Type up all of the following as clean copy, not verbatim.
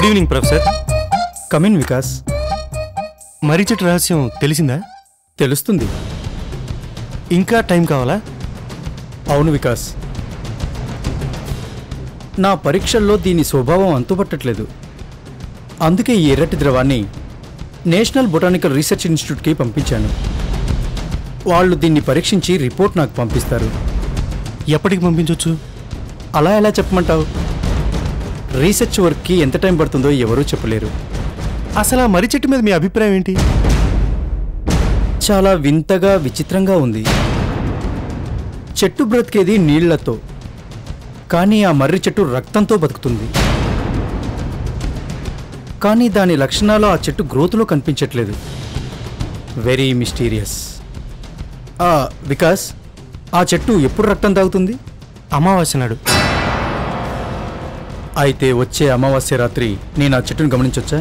Good evening professor. Come in Vikas. మర్రి చెట్టు రహస్యం తెలిసిందా? తెలుస్తుంది. ఇంకా టైం కావాలా? అవును వికాస్, నా పరీక్షల్లో దీని స్వభావం అంతుపట్టట్లేదు. అందుకే ఈ ఎర్రటి ద్రవాన్ని నేషనల్ బొటానికల్ రీసెర్చ్ ఇన్స్టిట్యూట్కి పంపించాను. వాళ్ళు దీన్ని పరీక్షించి రిపోర్ట్ నాకు పంపిస్తారు. ఎప్పటికి పంపించవచ్చు? అలా ఎలా చెప్పమంటావు? రీసెర్చ్ వర్క్కి ఎంత టైం పడుతుందో ఎవరూ చెప్పలేరు. అసలు ఆ మర్రి చెట్టు మీద మీ అభిప్రాయం ఏంటి? చాలా వింతగా విచిత్రంగా ఉంది. చెట్టు బ్రతికేది నీళ్లతో, కానీ ఆ మర్రి చెట్టు రక్తంతో బతుకుతుంది. కానీ దాని లక్షణాలు ఆ చెట్టు గ్రోత్లో కనిపించట్లేదు. Very mysterious. వికాస్, ఆ చెట్టు ఎప్పుడు రక్తం తాగుతుంది? అమావాస్య నాడు. అయితే వచ్చే అమావాస్య రాత్రి నేను ఆ చెట్టును గమనించొచ్చా?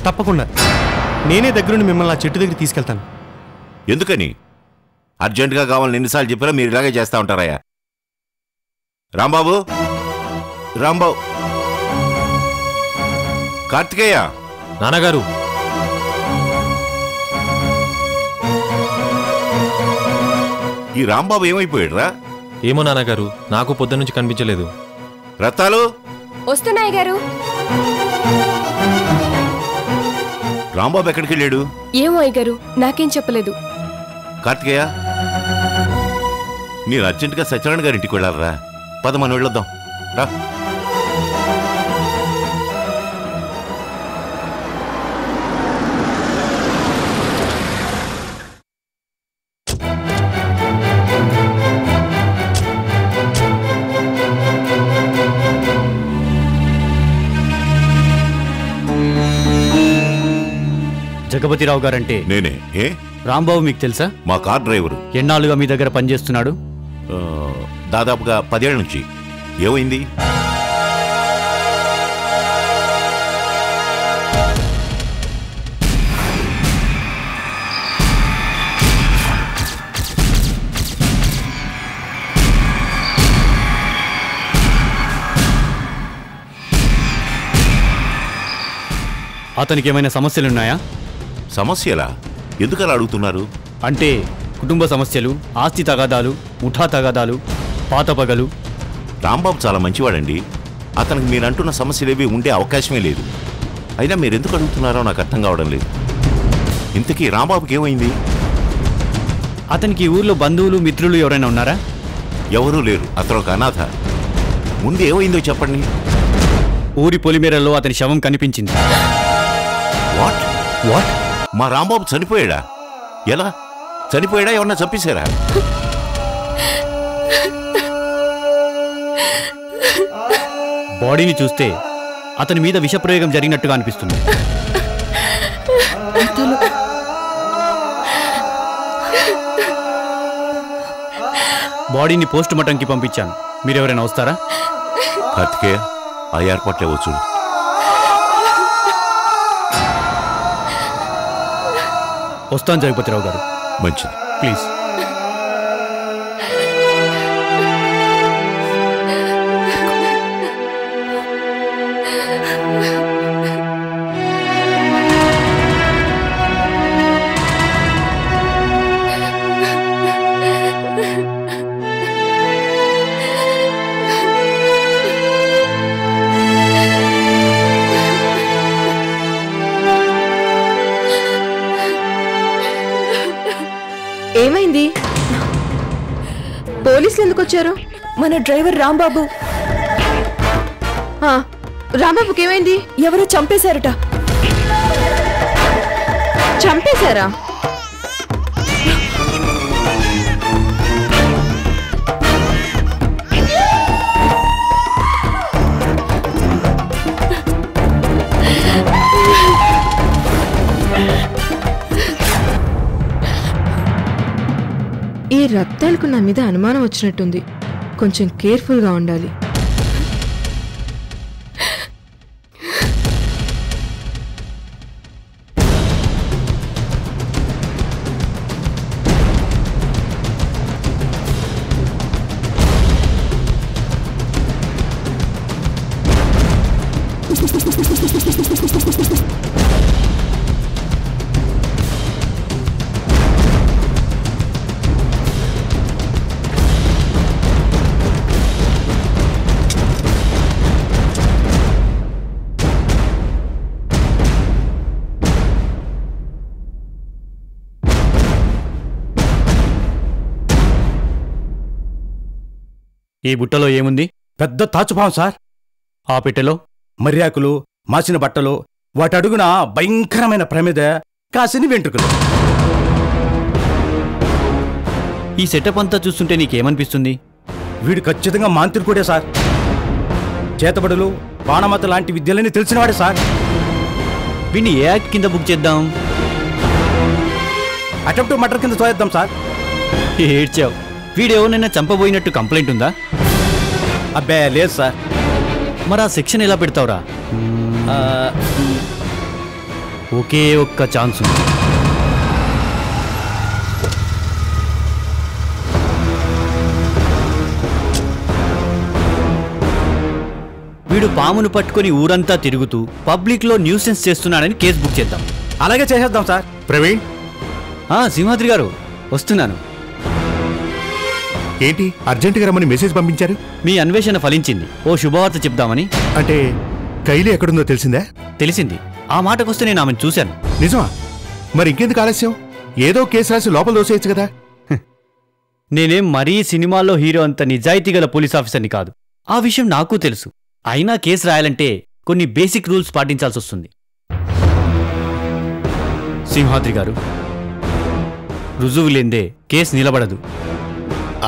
తప్పకుండా. నేనే దగ్గరుండి మిమ్మల్ని ఆ చెట్టు దగ్గర తీసుకెళ్తాను. ఎందుకని? అర్జెంటుగా కావాలని ఎన్నిసార్లు చెప్పినా మీరు ఇలాగే చేస్తూ ఉంటారయ్యా. రాంబాబు, రాంబాబు, కార్తికేయ. నాన్నగారు, ఈ రాంబాబు ఏమైపోయాడురా? ఏమో నాన్నగారు, నాకు పొద్దు నుంచి కనిపించలేదు. రత్తాలు వస్తున్నాయి గారు. రాంబాబు ఎక్కడికి వెళ్ళాడు? ఏమో అయ్యగారు, నాకేం చెప్పలేదు. కార్తికేయ, నేను అర్జెంటుగా సత్యనారాయణ గారి ఇంటికి వెళ్ళాలరా. పద, మనం వెళ్ళొద్దాం రా. జగపతిరావు గారంటే నేనే. ఏ రాంబాబు మీకు తెలుసా? మా కార్ డ్రైవరు. ఎన్నాళ్ళుగా మీ దగ్గర పనిచేస్తున్నాడు? దాదాపుగా 10 ఏళ్ల నుంచి. ఏమైంది? అతనికి ఏమైనా సమస్యలున్నాయా? సమస్యలా? ఎందుకలా అడుగుతున్నారు? అంటే కుటుంబ సమస్యలు, ఆస్తి తగాదాలు, ముఠా తగాదాలు, పాత పగలు. రాంబాబు చాలా మంచివాడండి. అతనికి మీరంటున్న సమస్యలేవి ఉండే అవకాశమే లేదు. అయినా మీరు ఎందుకు అడుగుతున్నారో నాకు అర్థం కావడం లేదు. ఇంతకీ రాంబాబుకి ఏమైంది? అతనికి ఊర్లో బంధువులు, మిత్రులు ఎవరైనా ఉన్నారా? ఎవరూ లేరు. అతను ఒక అనాథ. ముందు ఏమైందో చెప్పండి. ఊరి పొలిమేరలో అతని శవం కనిపించింది. వాట్ వాట్ మా రాంబాబు చనిపోయాడా? ఎలా చనిపోయాడా? ఎవరన్నా చంపేశారా? బాడీని చూస్తే అతని మీద విషప్రయోగం జరిగినట్టుగా అనిపిస్తుంది. బాడీని పోస్ట్ మార్టంకి పంపించాను. మీరెవరైనా వస్తారా? కార్తికేయ, ఆ ఏర్పాట్లే వచ్చు. వస్తాను జగపతిరావు గారు. మంచిది. ప్లీజ్. ఏమైంది? పోలీసులు ఎందుకు వచ్చారు? మన డ్రైవర్ రాంబాబు. రాంబాబుకి ఏమైంది? ఎవరో చంపేశారట. చంపేశారా? ఈ రత్తాలకు నా మీద అనుమానం వచ్చినట్టుంది. కొంచెం కేర్ఫుల్గా ఉండాలి. ఈ బుట్టలో ఏముంది? పెద్ద తాచుపాం సార్. ఆ పెట్టెలో మర్యాకులు, మాసిన బట్టలు, వాటి అడుగున భయంకరమైన ప్రమిద, కాసిని వెంట్రుకలు. ఈ సెటప్ అంతా చూస్తుంటే నీకేమనిపిస్తుంది? వీడు ఖచ్చితంగా మాంత్రికుడే సార్. చేతబడులు, బాణమత లాంటి విద్యలని తెలిసినవాడే సార్. వీడిని ఏ యాక్ట్ కింద బుక్ చేద్దాం? అటెంప్ట్ మర్డర్ కింద చూద్దాం సార్. ఏడ్చావు. వీడెవరినైనా చంపబోయినట్టు కంప్లైంట్ ఉందా? అబ్బే లేదు సార్. మరి ఆ సెక్షన్ ఎలా పెడతావురా? ఒకే ఒక్క ఛాన్స్ ఉంది. వీడు పామును పట్టుకొని ఊరంతా తిరుగుతూ పబ్లిక్లో న్యూసెన్స్ చేస్తున్నాడని కేసు బుక్ చేద్దాం. అలాగే చేసేద్దాం సార్. ప్రవీణ్, సింహాద్రి గారు వస్తున్నాను. ఏంటి అర్జెంటుగా రమ్మని మెసేజ్ పంపించారు? మీ అన్వేషణ ఫలించింది. ఓ శుభవార్త చెప్దామని. అంటే కైలి ఎక్కడుందో తెలిసిందా? తెలిసింది. ఆ మాటకొస్తే నేను ఆమెను చూశాను. నిజమా? మరి ఇంకెందుకు ఆలస్యం? ఏదో కేసు రాసి లోపల దోసేయచ్చు కదా. నేనేం మరీ సినిమాల్లో హీరో అంత నిజాయితీగల పోలీస్ ఆఫీసర్ని కాదు. ఆ విషయం నాకు తెలుసు. అయినా కేసు రాయాలంటే కొన్ని బేసిక్ రూల్స్ పాటించాల్సి వస్తుంది. సింహాద్రి గారు, రుజువు లేందే కేసు నిలబడదు.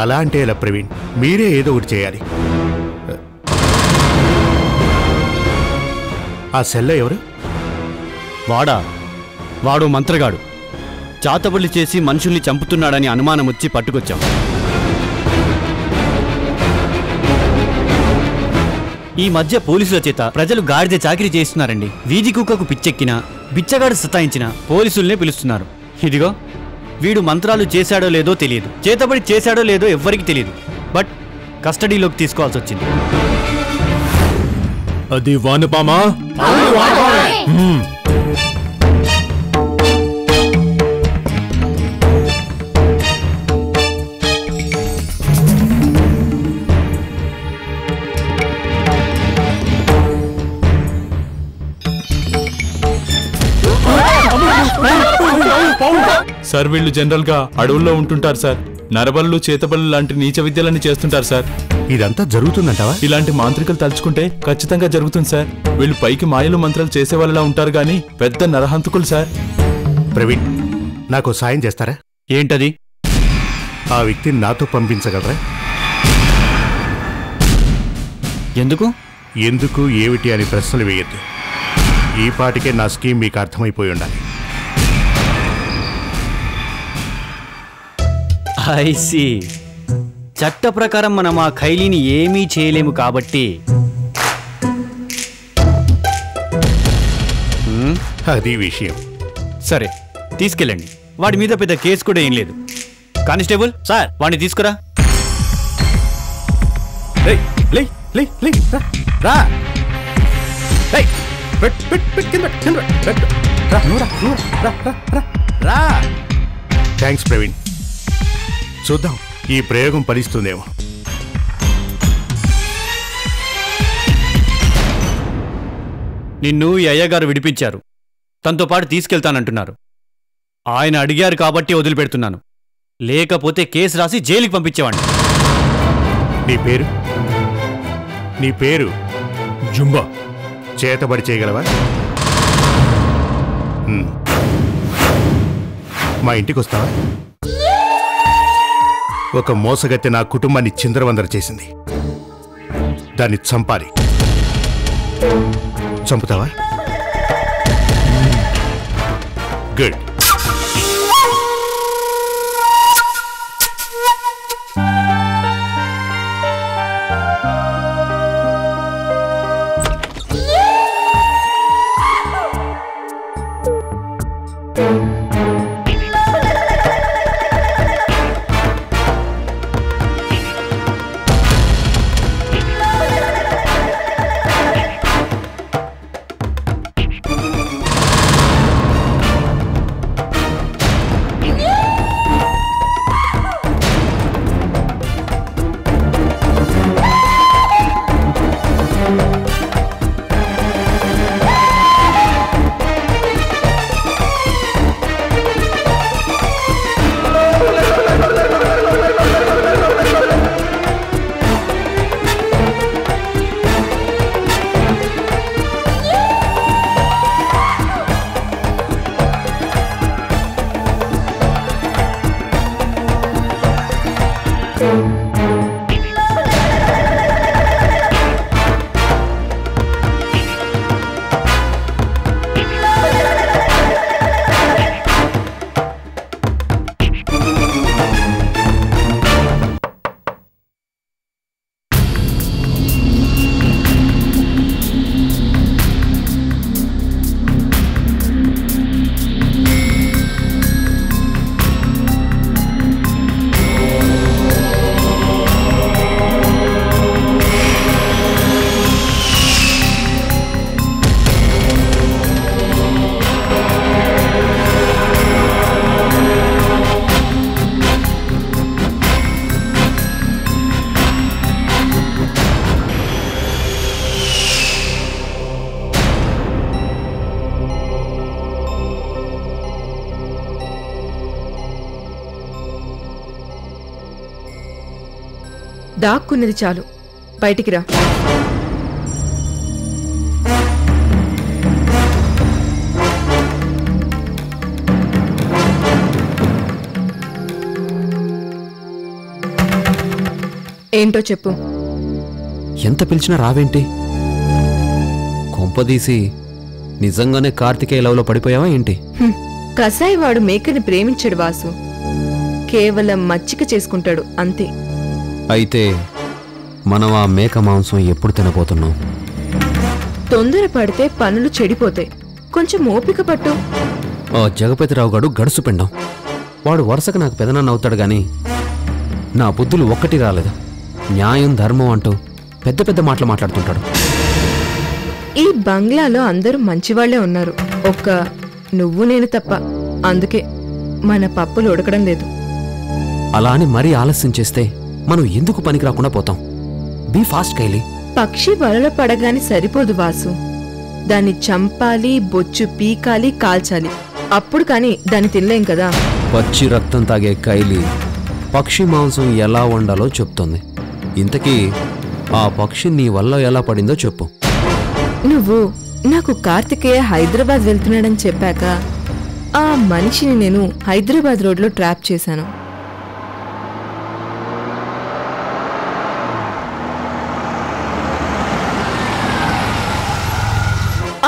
అలా అంటే ఎలా ప్రవీణ్? మీరే ఏదో ఒకటి చేయాలి. ఆ సెల్లో ఎవరు? వాడు మంత్రగాడు. చాతబడి చేసి మనుషుల్ని చంపుతున్నాడని అనుమానం వచ్చి పట్టుకొచ్చాం. ఈ మధ్య పోలీసుల చేత ప్రజలు గాడిద చాకిరీ చేస్తున్నారండి. వీధి కుక్కకు పిచ్చెక్కినా, బిచ్చగాడు సతాయించినా పోలీసుల్నే పిలుస్తున్నారు. ఇదిగో వీడు మంత్రాలు చేశాడో లేదో తెలియదు, చేతబడి చేశాడో లేదో ఎవ్వరికి తెలియదు. బట్ కస్టడీలోకి తీసుకోవాల్సి వచ్చింది. అది వానపామా? సార్ వీళ్ళు జనరల్ గా అడవుల్లో ఉంటుంటారు సార్. నరబళ్ళు, చేతబళ్ళు లాంటి నీచ విద్యలన్నీ చేస్తుంటారు సార్. ఇదంతా జరుగుతుందంటావా? ఇలాంటి మాంత్రికలు తలుచుకుంటే ఖచ్చితంగా జరుగుతుంది సార్. వీళ్ళు పైకి మాయలు మంత్రాలు చేసే వాళ్ళలా ఉంటారు గాని పెద్ద నరహంతకులు సార్. ప్రవీణ్, నాకు సాయం చేస్తారా? ఏంటది? ఆ వ్యక్తిని నాతో పంపించగలరా? ఎందుకు? ఎందుకు, ఏమిటి అని ప్రశ్నలు వేయద్దు. ఈ పాటికే నా స్కీమ్ మీకు అర్థమైపోయి ఉండాలి. ఐసి చట్ట ప్రకారం మనం ఆ ఖైలీని ఏమీ చేయలేము కాబట్టి అది విషయం. సరే తీసుకెళ్ళండి. వాడి మీద పెద్ద కేసు కూడా ఏం లేదు. కానిస్టేబుల్ సార్, వాడిని తీసుకురా. థ్యాంక్స్ ప్రవీణ్. చూద్దాం ఈ ప్రయోగం ఫలిస్తుందేమో. నిన్ను ఈ అయ్యగారు విడిపించారు. తనతో పాటు తీసుకెళ్తానంటున్నారు. ఆయన అడిగారు కాబట్టి వదిలిపెడుతున్నాను. లేకపోతే కేసు రాసి జైలుకి పంపించేవాడిని. నీ పేరు? నీ పేరు జుంబా. చేతబడి చేయగలవా? మా ఇంటికి వస్తావా? ఒక మోసగత్తె నా కుటుంబాన్ని చిందరవందర చేసింది. దాన్ని చంపాలి. చంపుతావా? గుడ్. దాక్కున్నది చాలు, బయటికి రా. ఏంటో చెప్పు. ఎంత పిలిచినా రావేంటి? కొంపదీసి నిజంగానే కార్తికేయ లవ్లో పడిపోయావా ఏంటి? కసాయి వాడు మేకని ప్రేమించాడు వాసు, కేవలం మచ్చిక చేసుకుంటాడు అంతే. అయితే మనం ఆ మేక మాంసం ఎప్పుడు తినబోతున్నాం? తొందర పడితే పనులు చెడిపోతాయి, కొంచెం ఓపిక పట్టు. ఆ జగపతిరావు గాడు గడుసు పిండం. వాడు వరుసగా నాకు పెదనాన్న అవుతాడు గాని నా బుద్ధులు ఒక్కటి రాలేదు. న్యాయం ధర్మం అంటూ పెద్ద పెద్ద మాటలు మాట్లాడుతుంటాడు. ఈ బంగ్లాలో అందరూ మంచివాళ్లే ఉన్నారు, ఒక్క నువ్వు నేను తప్ప. అందుకే మన పప్పులు ఉడకడం లేదు. అలా అని మరీ ఆలస్యం చేస్తే మనం ఎందుకు పనికి రాకుండా పోతాం? బీ ఫాస్ట్ కైలి. పక్షి వలలో పడగాని సరిపోదు వాసు, దాన్ని చంపాలి, బొచ్చు పీకాలి, కాల్చాలి, అప్పుడు కాని దాన్ని తినలేం కదా. పచ్చి రక్తం తాగే కైలి పక్షి మాంసం ఎలా వండాలో చెప్తుంది. ఇంతకీ ఆ పక్షి నీ వల్ల ఎలా పడిందో చెప్పు. నువ్వు నాకు కార్తికేయ హైదరాబాద్ వెళ్తున్నాడని చెప్పాక ఆ మనిషిని నేను హైదరాబాద్ రోడ్లో ట్రాప్ చేశాను.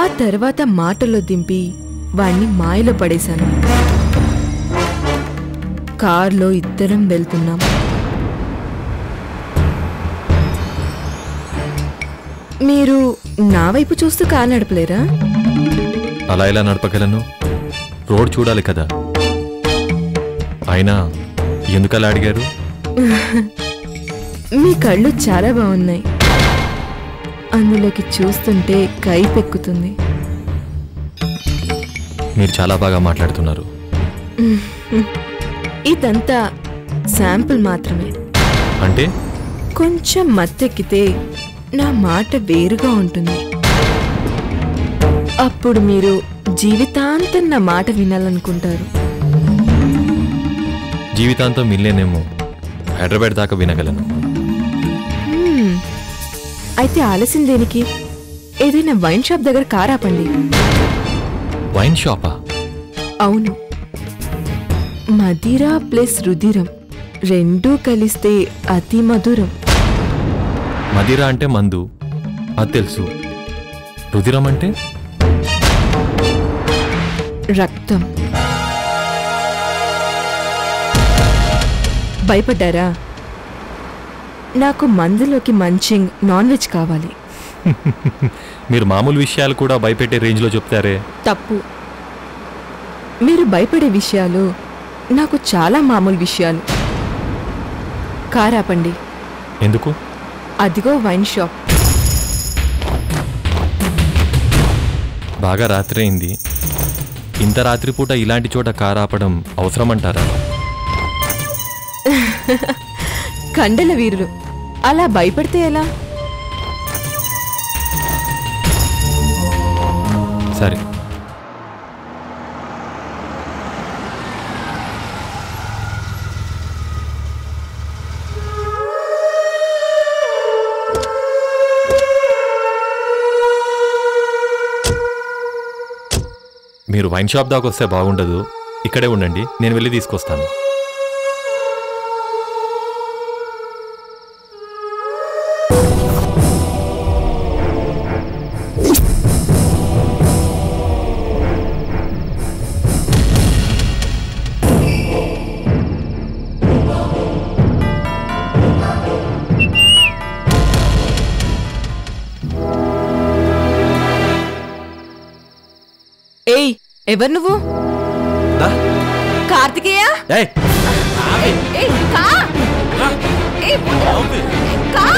ఆ తర్వాత మాటల్లో దింపి వాణ్ణి మాయలో పడేశాను. కార్లో ఇద్దరం వెళ్తున్నాం. మీరు నా వైపు చూస్తూ కారు నడపలేరా? అలా ఎలా నడపగలను? రోడ్ చూడాలి కదా. అయినా ఎందుకలా అడిగారు? మీ కళ్ళు చాలా బాగున్నాయి, అందులోకి చూస్తుంటే కైపెక్కుతుంది. మీరు చాలా బాగా మాట్లాడుతున్నారు. ఇదంతా శాంపుల్ మాత్రమే. అంటే కొంచెం మత్తెక్కితే నా మాట వేరుగా ఉంటుంది. అప్పుడు మీరు జీవితాంతం నా మాట వినాలనుకుంటారు. జీవితాంతం వినలేనేమో, హైదరాబాద్ దాకా వినగలను. అయితే ఆలస్యం దేనికి? ఏదైనా వైన్ షాప్ దగ్గర కార్ ఆపండి. వైన్ షాపా? అవును, మదిరా ప్లస్ రుధిరం రెండూ కలిస్తే అతి మధురం. మదిరా అంటే మందు, అది తెలుసు. రుధిరం అంటే రక్తం. భయపడ్డారా? నాకు మందులోకి మంచింగ్ నాన్ వెజ్ కావాలి. మీరు మామూలు విషయాలు కూడా భయపెట్టే రేంజ్లో చెప్తారే. తప్పు. మీరు భయపడే విషయాలు నాకు చాలా మామూలు విషయాలు. కార్ ఆపండి. ఎందుకు? అదిగో వైన్ షాప్. బాగా రాత్రి అయింది. ఇంత రాత్రిపూట ఇలాంటి చోట కారు ఆపడం అవసరమంటారా? కండల వీరులు అలా భయపడితే ఎలా? సరే, మీరు వైన్ షాప్ దాకా వస్తే బాగుండదు. ఇక్కడే ఉండండి, నేను వెళ్ళి తీసుకొస్తాను. ఏయ్, ఎవరు నువ్వు? కార్తికేయ? ఏయ్, కా! ఏయ్, కా!